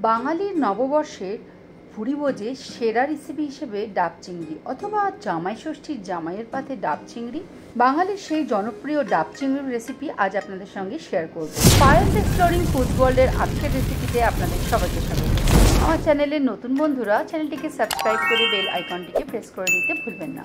বাঙালির নববর্ষের ভুরিভোজে সেরা রেসিপি হিসেবে ডাব চিংড়ি অথবা জামাই ষষ্ঠীর জামাইয়ের পাতে ডাব চিংড়ি, বাঙালির সেই জনপ্রিয় ডাব চিংড়ির রেসিপি আজ আপনাদের সঙ্গে শেয়ার করব। পায়েলস এক্সপ্লোরিং ফুড ওয়ার্ল্ডের আজকের রেসিপিতে আপনাদের সবাইকে স্বাগত। আমার চ্যানেলের নতুন বন্ধুরা চ্যানেলটিকে সাবস্ক্রাইব করে বেল আইকনটিকে প্রেস করে নিতে ভুলবেন না।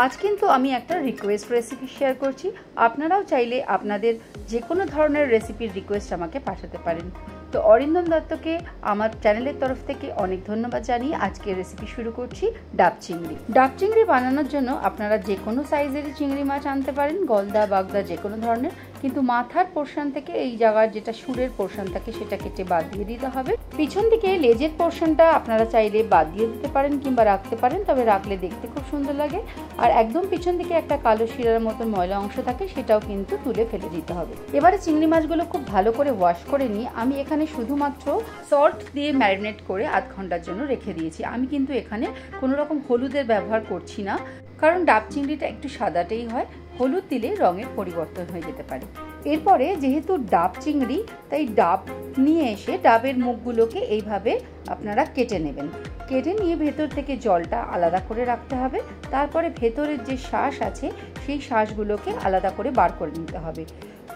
আজ কিন্তু আমি একটা রিকোয়েস্ট রেসিপি শেয়ার করছি। আপনারাও চাইলে আপনাদের যে কোনো ধরনের রেসিপির রিকোয়েস্ট আমাকে পাঠাতে পারেন। তো অরিন্দম দত্তকে আমার চ্যানেলের তরফ থেকে অনেক ধন্যবাদ জানিয়ে আজকের রেসিপি শুরু করছি ডাব চিংড়ি। ডাব চিংড়ি বানানোর জন্য আপনারা যে কোনো সাইজের চিংড়ি মাছ আনতে পারেন, গলদা বাগদা যে কোনো ধরনের, কিন্তু মাথার পোর্শন থেকে এই জায়গার যেটা সুরের পোর্শন থাকে সেটা কেটে বাদ দিয়ে দিতে হবে। পিছন দিকে লেজের পোর্শনটা আপনারা চাইলে বাদ দিয়ে দিতে পারেন কিংবা রাখতে পারেন, তবে রাখলে দেখতে খুব সুন্দর লাগে। আর একদম পিছন দিকে একটা কালো শিরার মতন ময়লা অংশ থাকে, সেটাও কিন্তু তুলে ফেলে দিতে হবে। এবারে চিংড়ি মাছগুলো খুব ভালো করে ওয়াশ করে নিয়ে আমি এখানে শুধুমাত্র সল্ট দিয়ে ম্যারিনেট করে আধ ঘন্টার জন্য রেখে দিয়েছি। আমি কিন্তু এখানে কোনো রকম হলুদের ব্যবহার করছি না, কারণ ডাব চিংড়িটা একটু সাদাটেই হয়, হলুদ দিলে রঙের পরিবর্তন হয়ে যেতে পারে। এরপরে যেহেতু ডাব চিংড়ি, তাই ডাব নিয়ে এসে ডাবের মুখগুলোকে এইভাবে আপনারা কেটে নেবেন। কেটে নিয়ে ভেতর থেকে জলটা আলাদা করে রাখতে হবে। তারপরে ভেতরের যে শ্বাস আছে সেই শ্বাসগুলোকে আলাদা করে বার করে নিতে হবে।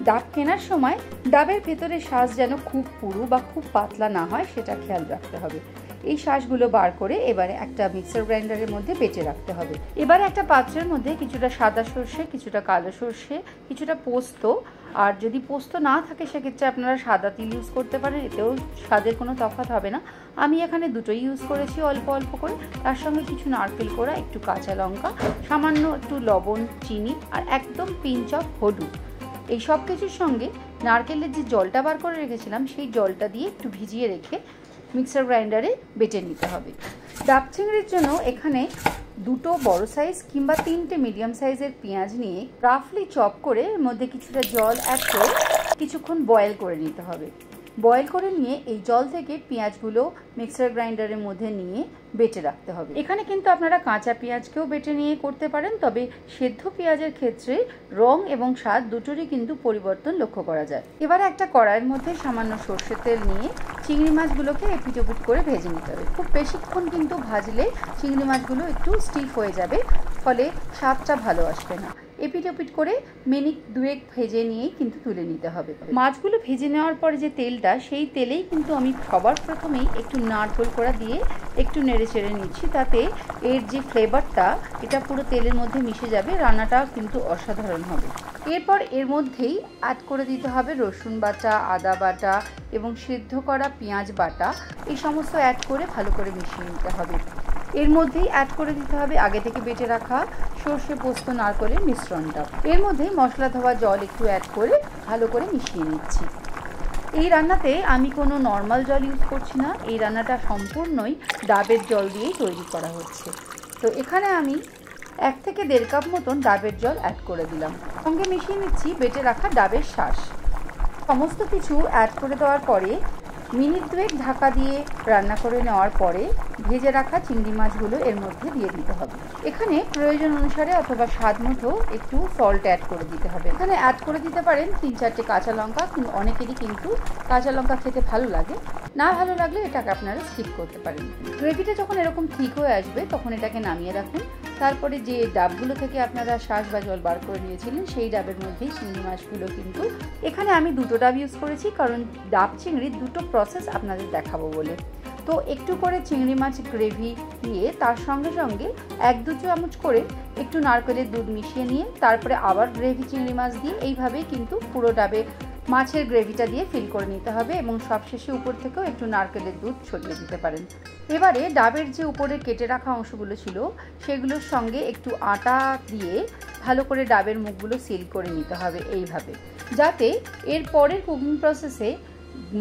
ডাব কেনার সময় ডাবের ভেতরের শ্বাস যেন খুব পুরু বা খুব পাতলা না হয় সেটা খেয়াল রাখতে হবে। এই শ্বাসগুলো বার করে এবারে একটা মিক্সার গ্রাইন্ডারের মধ্যে বেটে রাখতে হবে। এবারে একটা পাত্রের মধ্যে কিছুটা সাদা সর্ষে, কিছুটা কালো সর্ষে, কিছুটা পোস্ত, আর যদি পোস্ত না থাকে সেক্ষেত্রে আপনারা সাদা তিল ইউজ করতে পারেন, এতেও স্বাদের কোনো তফাৎ হবে না। আমি এখানে দুটোই ইউজ করেছি অল্প অল্প করে। তার সঙ্গে কিছু নারকেল কোড়া, একটু কাঁচা লঙ্কা, সামান্য একটু লবণ, চিনি আর একদম পিঞ্চ অফ হলুদ। এই সব কিছুর সঙ্গে নারকেলের যে জলটা বার করে রেখেছিলাম সেই জলটা দিয়ে একটু ভিজিয়ে রেখে মিক্সার গ্রাইন্ডারে বেটে নিতে হবে। ডাব চিংড়ির জন্য এখানে দুটো বড় সাইজ কিংবা তিনটে মিডিয়াম সাইজের পেঁয়াজ নিয়ে রাফলি চপ করে এর মধ্যে কিছুটা জল অ্যাড করে কিছুক্ষণ বয়েল করে নিতে হবে। বয়েল করে নিয়ে এই জল থেকে পেঁয়াজগুলো মিক্সার গ্রাইন্ডারের মধ্যে নিয়ে বেটে রাখতে হবে। এখানে কিন্তু আপনারা কাঁচা পেঁয়াজকেও বেটে নিয়ে করতে পারেন, তবে সেদ্ধ পেঁয়াজের ক্ষেত্রে রং এবং স্বাদ দুটোরই কিন্তু পরিবর্তন লক্ষ্য করা যায়। এবারে একটা কড়াইয়ের মধ্যে সামান্য সর্ষের তেল নিয়ে চিংড়ি মাছগুলোকে এপিট ওপিট করে ভেজে নিতে হবে। খুব বেশিক্ষণ কিন্তু ভাজলে চিংড়ি মাছগুলো একটু স্টিফ হয়ে যাবে, ফলে স্বাদটা ভালো আসবে না। এপিট ওপিট করে মিনিট দুয়েক ভেজে নিয়েই কিন্তু তুলে নিতে হবে। মাছগুলো ভেজে নেওয়ার পরে যে তেলটা, সেই তেলেই কিন্তু আমি সবার প্রথমেই একটু নারকেল কোড়া দিয়ে একটু নেড়ে চেড়ে নিচ্ছি, তাতে এর যে ফ্লেভারটা এটা পুরো তেলের মধ্যে মিশে যাবে, রান্নাটা কিন্তু অসাধারণ হবে। এরপর এর মধ্যেই অ্যাড করে দিতে হবে রসুন বাটা, আদা বাটা এবং সিদ্ধ করা পেঁয়াজ বাটা। এই সমস্ত অ্যাড করে ভালো করে মিশিয়ে নিতে হবে। এর মধ্যেই অ্যাড করে দিতে হবে আগে থেকে বেটে রাখা সর্ষে পোস্ত নারকেলের মিশ্রণটা। এর মধ্যেই মশলা ধোয়া জল একটু অ্যাড করে ভালো করে মিশিয়ে নিচ্ছি। এই রান্নাতে আমি কোনো নর্মাল জল ইউজ করছি না, এই রান্নাটা সম্পূর্ণই ডাবের জল দিয়েই তৈরি করা হচ্ছে। তো এখানে আমি 1 থেকে 1.5 কাপ মতন ডাবের জল অ্যাড করে দিলাম। সঙ্গে মিশিয়ে নিচ্ছি বেটে রাখা ডাবের শাঁস। সমস্ত কিছু অ্যাড করে দেওয়ার পরে মিনিট দুয়েক ঢাকা দিয়ে রান্না করে নেওয়ার পরে ভেজে রাখা চিংড়ি মাছগুলো এর মধ্যে দিয়ে দিতে হবে। এখানে প্রয়োজন অনুসারে অথবা স্বাদ মতো একটু সল্ট অ্যাড করে দিতে হবে। এখানে অ্যাড করে দিতে পারেন 3-4টে কাঁচা লঙ্কা, অনেকেরই কিন্তু কাঁচা লঙ্কা খেতে ভালো লাগে, না ভালো লাগলে এটাকে আপনারা স্কিপ করতে পারেন। গ্রেভিটা যখন এরকম ঠিক হয়ে আসবে তখন এটাকে নামিয়ে রাখুন। তারপরে যে ডাবগুলো থেকে আপনারা শ্বাস বা জল বার করে নিয়েছিলেন সেই ডাবের মধ্যেই চিংড়ি মাছগুলো, কিন্তু এখানে আমি দুটো ডাব ইউজ করেছি, কারণ ডাব চিংড়ির দুটো প্রসেস আপনাদের দেখাবো বলে। তো একটু করে চিংড়ি মাছ গ্রেভি দিয়ে তার সঙ্গে সঙ্গে 1-2 চামচ করে একটু নারকেলের দুধ মিশিয়ে নিয়ে তারপরে আবার গ্রেভি চিংড়ি মাছ দিয়ে এইভাবেই কিন্তু পুরো ডাবে মাছের গ্রেভিটা দিয়ে ফিল করে নিতে হবে, এবং সবশেষে উপর থেকেও একটু নারকেলের দুধ ছড়িয়ে দিতে পারেন। এবারে ডাবের যে উপরে কেটে রাখা অংশগুলো ছিল সেগুলোর সঙ্গে একটু আটা দিয়ে ভালো করে ডাবের মুখগুলো সিল করে নিতে হবে এইভাবে, যাতে এর পরের কুকিং প্রসেসে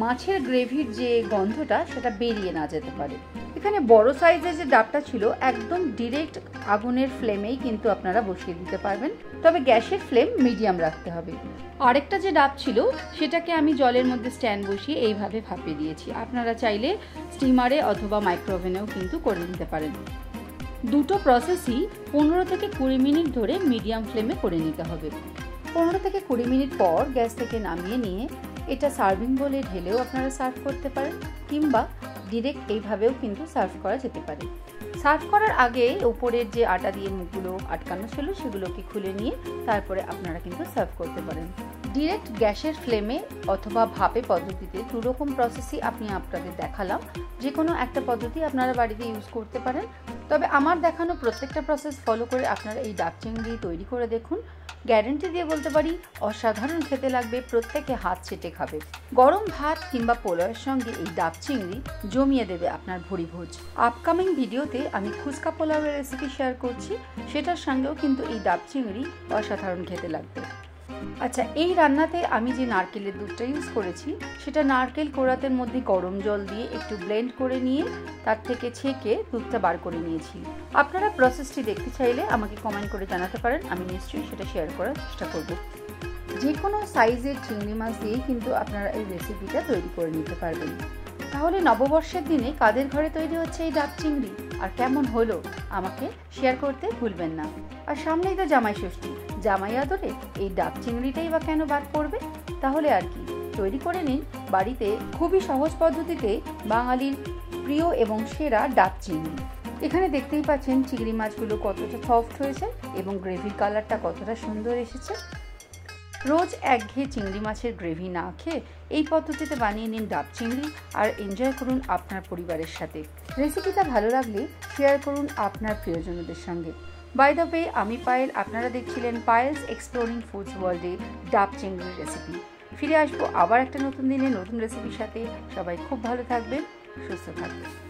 মাছের গ্রেভির যে গন্ধটা সেটা বেরিয়ে না যেতে পারে। এখানে বড় সাইজের যে ডাবটা ছিল একদম ডিরেক্ট আগুনের ফ্লেমেই কিন্তু আপনারা বসিয়ে দিতে পারবেন, তবে গ্যাসের ফ্লেম মিডিয়াম রাখতে হবে। আরেকটা যে ডাব ছিল সেটাকে আমি জলের মধ্যে স্ট্যান্ড বসিয়ে এইভাবে ভাপিয়ে দিয়েছি। আপনারা চাইলে স্টিমারে অথবা মাইক্রোওভেনেও কিন্তু করে নিতে পারেন। দুটো প্রসেসই 15 থেকে 20 মিনিট ধরে মিডিয়াম ফ্লেমে করে নিতে হবে। 15 থেকে 20 মিনিট পর গ্যাস থেকে নামিয়ে নিয়ে এটা সার্ভিং বলে ঢেলেও আপনারা সার্ভ করতে পারেন, কিংবা ডিরেক্ট এইভাবেও কিন্তু সার্ভ করা যেতে পারে। সার্ভ করার আগে উপরের যে আটা দিয়ে মুখগুলো আটকানো ছিল সেগুলোকে খুলে নিয়ে তারপরে আপনারা কিন্তু সার্ভ করতে পারেন। ডিরেক্ট গ্যাসের ফ্লেমে অথবা ভাপে পদ্ধতিতে দুরকম প্রসেসই আমি আপনাদের দেখালাম। যে কোনো একটা পদ্ধতি আপনারা বাড়িতে ইউজ করতে পারেন, তবে আমার দেখানো প্রত্যেকটা প্রসেস ফলো করে আপনারা এই ডাব চিংড়ি তৈরি করে দেখুন। গ্যারেন্টি দিয়ে বলতে পারি অসাধারণ খেতে লাগবে, প্রত্যেকে হাত চেটে খাবে। গরম ভাত কিংবা পোলাওয়ের সঙ্গে এই ডাব চিংড়ি জমিয়ে দেবে আপনার ভুরিভোজ। আপকামিং ভিডিওতে আমি ফুচকা পোলাওয়ের রেসিপি শেয়ার করছি, সেটার সঙ্গেও কিন্তু এই ডাব চিংড়ি অসাধারণ খেতে লাগবে। আচ্ছা, এই রান্নাতে আমি যে নারকেলের দুধটা ইউজ করেছি সেটা নারকেল কোড়াতের মধ্যে গরম জল দিয়ে একটু ব্লেন্ড করে নিয়ে তার থেকে ছেঁকে দুধটা বার করে নিয়েছি। আপনারা প্রসেসটি দেখতে চাইলে আমাকে কমেন্ট করে জানাতে পারেন, আমি নিশ্চয়ই সেটা শেয়ার করার চেষ্টা করব। যে কোনো সাইজের চিংড়ি মাছ দিয়েই কিন্তু আপনারা এই রেসিপিটা তৈরি করে নিতে পারবেন। তাহলে নববর্ষের দিনে কাদের ঘরে তৈরি হচ্ছে এই ডাব চিংড়ি আর কেমন হলো আমাকে শেয়ার করতে ভুলবেন না। আর সামনেই তো জামাই ষষ্ঠী, জামাই আদরে এই ডাব চিংড়িটাই বা কেন বাদ পড়বে? তাহলে আর কি, তৈরি করে নিন বাড়িতে খুবই সহজ পদ্ধতিতে বাঙালির প্রিয় এবং সেরা ডাব চিংড়ি। এখানে দেখতেই পাচ্ছেন চিংড়ি মাছগুলো কতটা সফট হয়েছে এবং গ্রেভির কালারটা কতটা সুন্দর এসেছে। রোজ একঘেয়ে চিংড়ি মাছের গ্রেভি না খেয়ে এই পদ্ধতিতে বানিয়ে নিন ডাব চিংড়ি আর এনজয় করুন আপনার পরিবারের সাথে। রেসিপিটা ভালো লাগলে শেয়ার করুন আপনার প্রিয়জনদের সঙ্গে। বাই দ্য ওয়ে, আমি পায়েল, আপনারা দেখছিলেন পায়েলস এক্সপ্লোরিং ফুডস ওয়ার্ল্ডে ডাব চিংড়ির রেসিপি। ফিরে আসবো আবার একটা নতুন দিনে নতুন রেসিপির সাথে। সবাই খুব ভালো থাকবেন, সুস্থ থাকবেন।